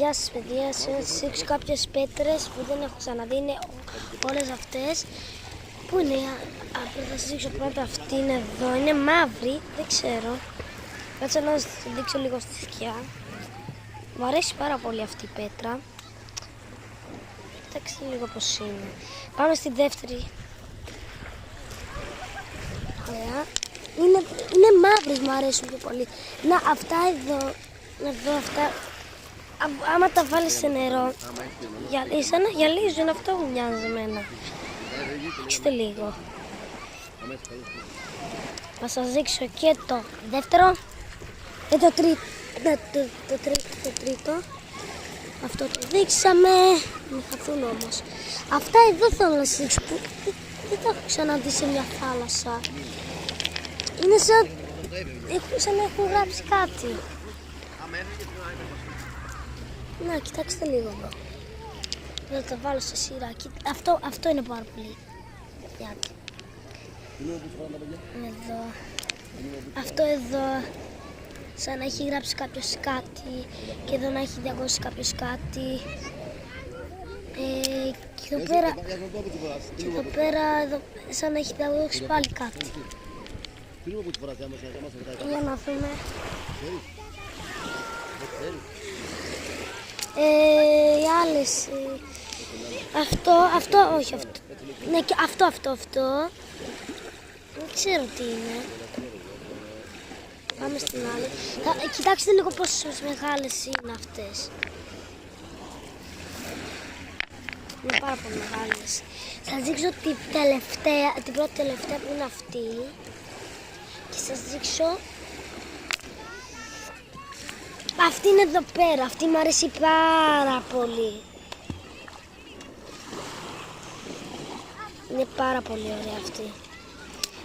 Γεια σας παιδιά, σήμερα θα σας δείξω κάποιες πέτρες που δεν έχω ξαναδεί, είναι όλες αυτές που είναι, θα σας δείξω πρώτα αυτή είναι εδώ, είναι μαύρη, δεν ξέρω, κάτσε να σας δείξω λίγο στη σκιά. Μου αρέσει πάρα πολύ αυτή η πέτρα, κοιτάξτε λίγο πως είναι. Πάμε στη δεύτερη. Ωραία. Είναι μαύρες, μου αρέσουν πιο πολύ. Να, αυτά εδώ αυτά. Άμα τα βάλεις σε νερό, σαν να γυαλίζουν, αυτό μου μοιάζει εμένα. Δείξτε λίγο. Θα σας δείξω και το δεύτερο και το τρίτο. Αυτό το δείξαμε, μην χαθούν όμως. Αυτά εδώ θέλω να σας δείξω που δεν τα έχω ξαναδεί σε μια θάλασσα. Είναι σαν να έχουν γράψει κάτι. Να, κοιτάξτε λίγο εδώ. Θα το βάλω σε σειρά. Αυτό είναι πάρα πολύ. Εδώ. Αυτό εδώ. Σαν να έχει γράψει κάποιος κάτι. Και εδώ να έχει διαγώσει κάποιος κάτι. Και εδώ πέρα, σαν να έχει διαγώσει πάλι κάτι. Για να δούμε. Οι άλλες, όχι αυτό, ναι και αυτό, δεν ξέρω τι είναι. Πάμε στην άλλη, κοιτάξτε λίγο πόσες μεγάλες είναι αυτές. Είναι πάρα πολύ μεγάλες. Θα σας δείξω την πρώτη τελευταία που είναι αυτή και σας δείξω. Αυτή είναι εδώ πέρα, αυτή μου αρέσει πάρα πολύ. Είναι πάρα πολύ ωραία αυτή.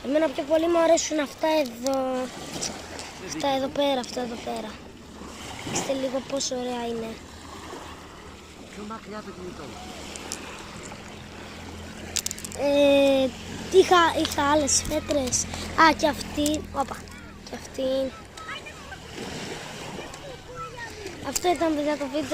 Εμένα πιο πολύ μου αρέσουν αυτά εδώ. Αυτά εδώ πέρα. Δείξτε λίγο πόσο ωραία είναι. Πιο μακριά το κινητό. Είχα άλλες πέτρες. Και αυτή. Και αυτή. Αυτό ήταν παιδιά το βίντεο.